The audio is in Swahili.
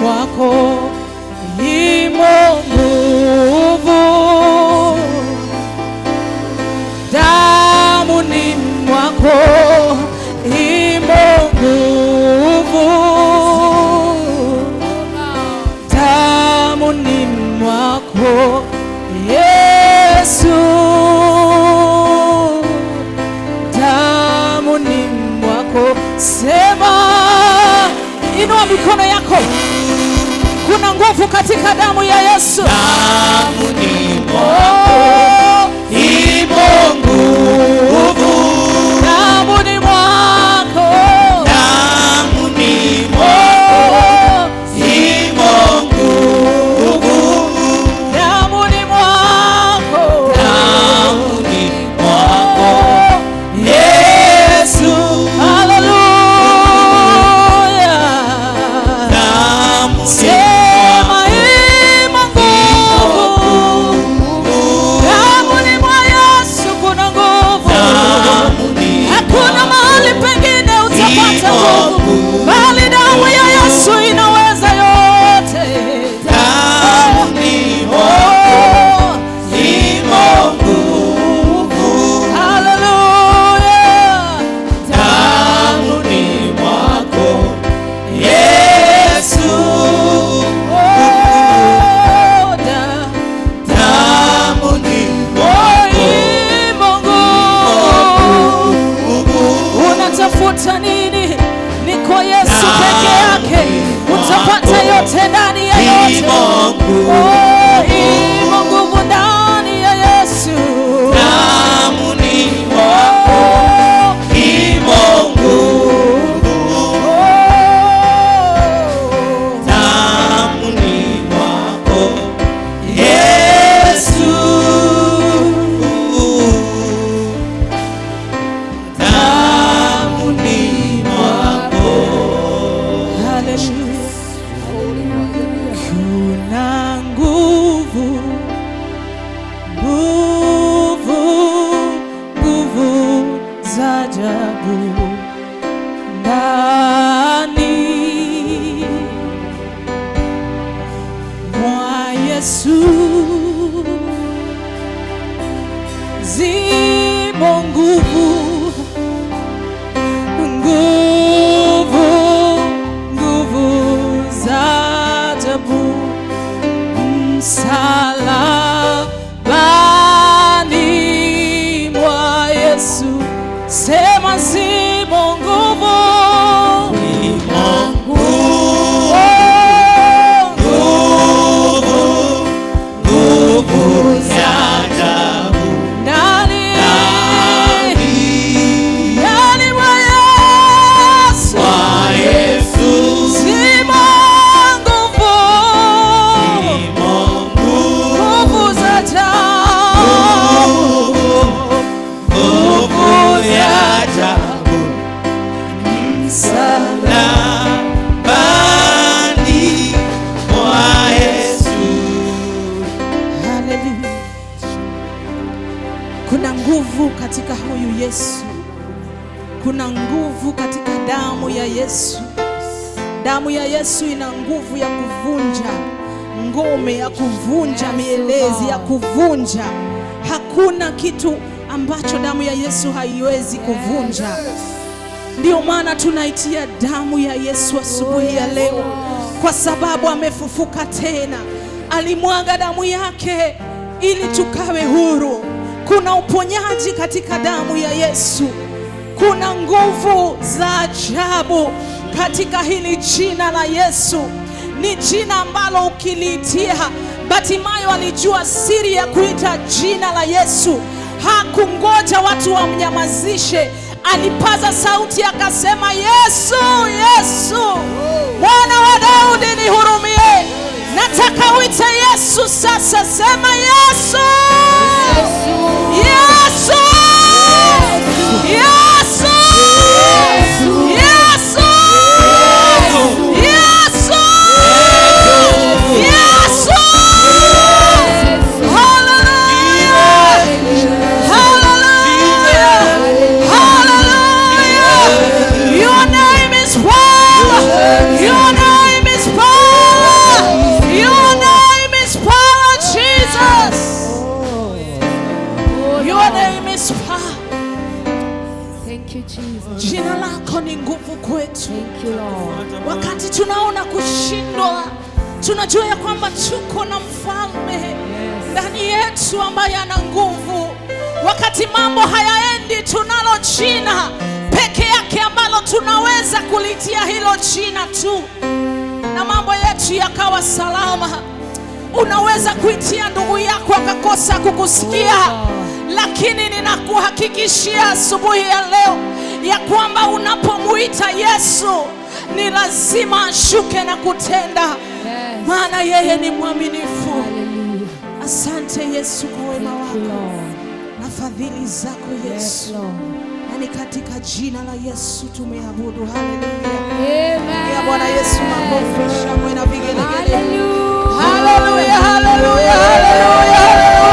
mwako imo nguvu, damuni mwako imo nguvu, damuni mwako Yesu, damuni mwako. Sema, inua mikono yako. Kuna nguvu katika damu ya Yesu. Damuni mwako imo nguvu, Damuni mwako, damuni mwako imo nguvu, damuni mwako, damuni mwako Yesu. haleluya. Sema imo nguvu, damuni mwa Yesu kuna nguvu. Hakuna mahali pengine utapata nguvu, bali damu ya Yesu inaweza yote. Damuni mwako imo nguvu, Haleluya. damuni mwako Yesu. Damuni Imo nguvu. Unatafuta nini? Ni kwa Yesu peke yake utapata yote ndani ya yote. Imo nguvu ndani ya Yesu. damuni mwako imo nguvu, damuni mwako Yesu. Damuni mwako. Haleluya. Kuna nguvu, nguvu, nguvu za ajabu ndani mwa Yesu. Zimo nguvu, nguvu, nguvu za ajabu msalabani mwa Yesu. Sema zimo nguvu, Nguvu za ajabu ndani ndani mwa Yesu. mwa Yesu. Zimo nguvu, Imo nguvu za ajabu, nguvu za ajabu msalabani mwa Yesu. Haleluya. Kuna nguvu katika huyu Yesu. Kuna nguvu katika damu ya Yesu. Damu ya Yesu ina nguvu ya kuvunja ngome, ya kuvunja mielezi, ya kuvunja. Hakuna kitu ambacho damu ya Yesu haiwezi kuvunja. Ndio maana tunaitia damu ya Yesu asubuhi ya leo, kwa sababu amefufuka tena. Alimwaga damu yake ili tukawe huru. Kuna uponyaji katika damu ya Yesu. Kuna nguvu za ajabu katika hili jina la Yesu. Ni jina ambalo ukiliitia, Batimayo alijua siri ya kuita jina la Yesu. Hakungoja watu wamnyamazishe. Alipaza sauti akasema, Yesu, Yesu, Mwana wa Daudi nihurumie. Nataka uite Yesu sasa. Sema Yesu, Yesu, Yesu, Yesu, Yesu, Yesu. Hallelujah, hallelujah, hallelujah. Your name is power. Your name is power. kushindwa. Tunajua ya kwamba tuko na mfalme ndani yetu ambaye ana nguvu. Wakati mambo hayaendi, tunalo jina peke yake ambalo tunaweza kulitia hilo jina tu na mambo yetu yakawa salama. Unaweza kuitia ndugu yako akakosa kukusikia, lakini ninakuhakikishia asubuhi ya leo ya kwamba unapomuita Yesu ni lazima ashuke na kutenda, maana yeye ni mwaminifu. Asante Yesu kwa wema wako na fadhili zako Yesu. Na ni katika jina la Yesu tumeabudu. Haleluya. Amen. Ya Bwana Yesu makofi.